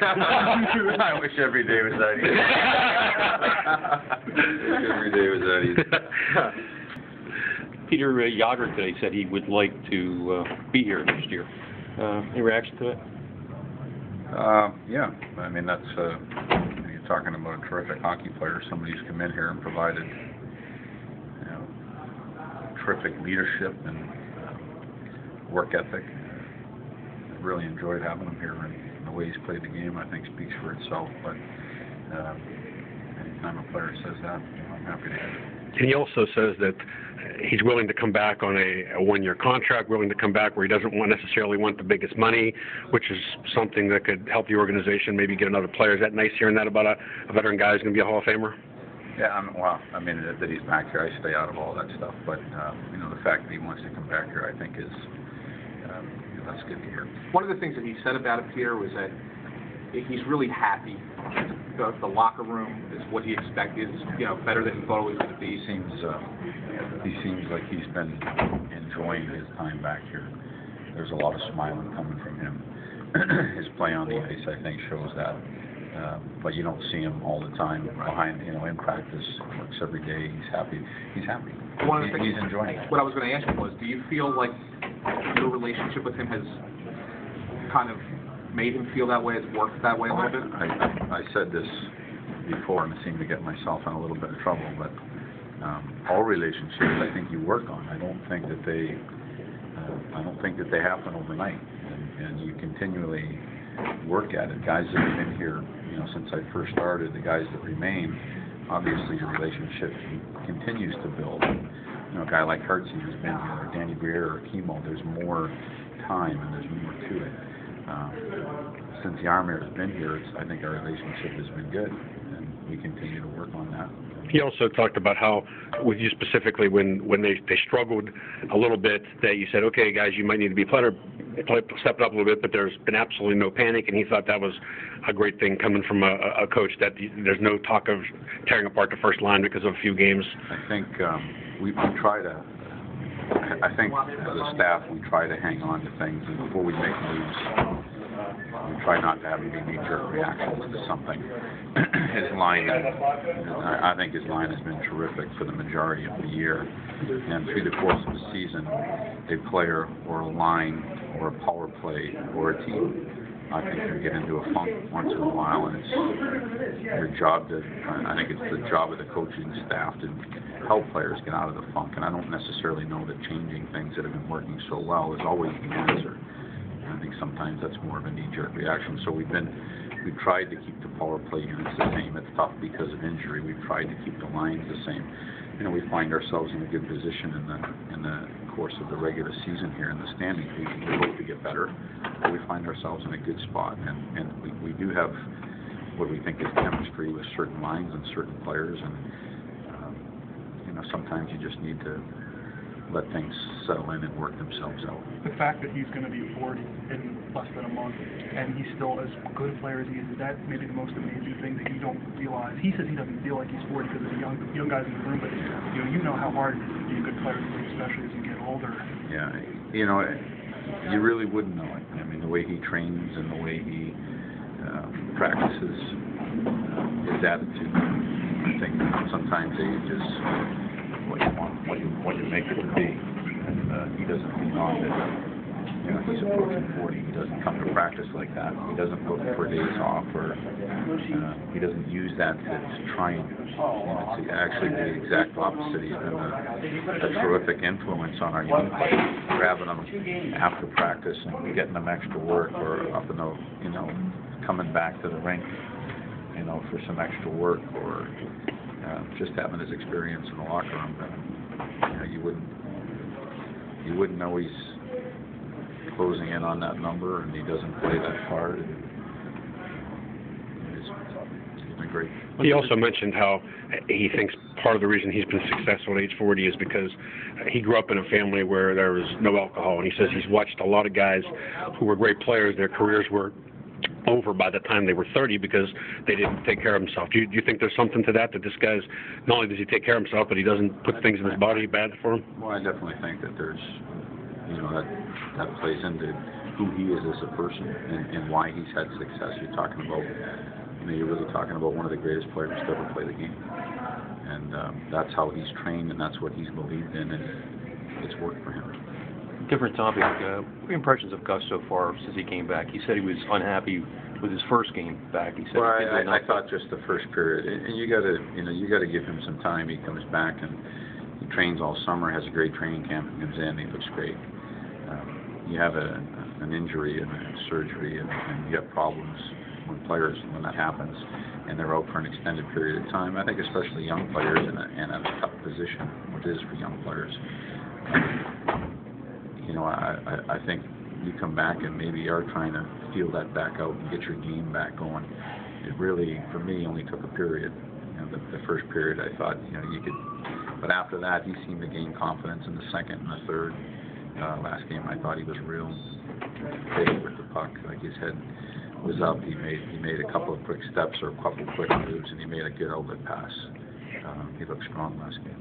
I wish every day was that easy. Every day was that easy. Peter Jagr today said he would like to be here next year. Any reaction to that? Yeah, I mean, that's, you're talking about a terrific hockey player, somebody who's come in here and provided, terrific leadership and work ethic. I really enjoyed having him here, and the way he's played the game, I think, speaks for itself. But anytime a player says that, I'm happy to hear it. And he also says that he's willing to come back on a one-year contract, willing to come back where he doesn't necessarily want the biggest money, which is something that could help the organization maybe get another player. Is that nice hearing that about a veteran guy who's going to be a Hall of Famer? Yeah, well, I mean, that he's back here, I stay out of all that stuff. But, the fact that he wants to come back here, I think is, that's good to hear. One of the things that he said about it, Peter, was that he's really happy. The locker room is what he expected, better than he thought it was going to be. He seems like he's been enjoying his time back here. There's a lot of smiling coming from him. His play on the ice, I think, shows that. But you don't see him all the time behind, in practice. He works every day. He's happy. He's happy. He's enjoying it. What I was going to ask you was, do you feel like your relationship with him has kind of made him feel that way, has worked that way a little bit? I said this before, and I seem to get myself in a little bit of trouble, but all relationships I think you work on. I don't think that they happen overnight, and you continually work at it. Guys that have been here, since I first started, the guys that remain, obviously your relationship continues to build. A guy like Hartsey who's been here, or Danny Briere or Chemo, there's more time and there's more to it. Since Jaromir has been here, I think our relationship has been good, and we continue to work on that. He also talked about how, with you specifically, when they struggled a little bit, that you said, okay, guys, you might need to be stepping up a little bit, but there's been absolutely no panic, and he thought that was a great thing coming from a coach, that there's no talk of tearing apart the first line because of a few games. I think we try to, I think as a staff, we try to hang on to things, and before we make moves, we try not to have any knee-jerk reactions to something. His line, I think his line has been terrific for the majority of the year. And through the course of the season, a player or a line or a power play or a team, I think you get into a funk once in a while, and it's your job to, I think it's the job of the coaching staff to help players get out of the funk. And I don't necessarily know that changing things that have been working so well is always the answer. I think sometimes that's more of a knee-jerk reaction. So we've tried to keep the power play units the same. It's tough because of injury. We've tried to keep the lines the same. We find ourselves in a good position in the course of the regular season here in the standings. We hope to get better, but we find ourselves in a good spot. And we do have what we think is chemistry with certain lines and certain players. And sometimes you just need to let things settle in and work themselves out. The fact that he's going to be 40 in less than a month, and he's still as good a player as he is that maybe the most amazing thing that you don't realize? He says he doesn't feel like he's 40 because of the young guys in the room, but you know how hard it is to be a good player, especially as you get older. Yeah, you really wouldn't know it. I mean, the way he trains and the way he practices, his attitude. I think sometimes age is what you want, what you make it to be. And he doesn't lean on that. He's approaching 40. He doesn't come to practice like that. He doesn't look for days off, or he doesn't use that to try and. It's actually the exact opposite. He's been a terrific influence on our young players, grabbing them after practice and getting them extra work, or up in the, coming back to the rink, for some extra work, or just having his experience in the locker room. You wouldn't know he's closing in on that number, and he doesn't play that hard. He's been great. He also mentioned how he thinks part of the reason he's been successful at age 40 is because he grew up in a family where there was no alcohol, and he says he's watched a lot of guys who were great players. Their careers were over by the time they were 30 because they didn't take care of himself. Do you think there's something to that this guy's, not only does he take care of himself, but he doesn't put things in his body bad for him? Well, I definitely think that there's, that plays into who he is as a person and why he's had success. You're talking about, you're really talking about one of the greatest players to ever play the game. And that's how he's trained, and that's what he's believed in, and it's worked for him. Different topic. What are your impressions of Gus so far since he came back? He said he was unhappy with his first game back. He said, well, I thought just the first period, and you got to give him some time. He comes back and he trains all summer, has a great training camp, comes in, he looks great. You have an injury and a surgery, and you have problems when that happens, and they're out for an extended period of time. I think especially young players in a tough position, which it is for young players. I think you come back and maybe are trying to feel that back out and get your game back going. It really, for me, only took a period. The first period, I thought, you could, but after that, he seemed to gain confidence in the second and the third. Last game, I thought he was real big with the puck, like his head was up. He made a couple of quick steps or a couple of quick moves, and he made a good outlet pass. He looked strong last game.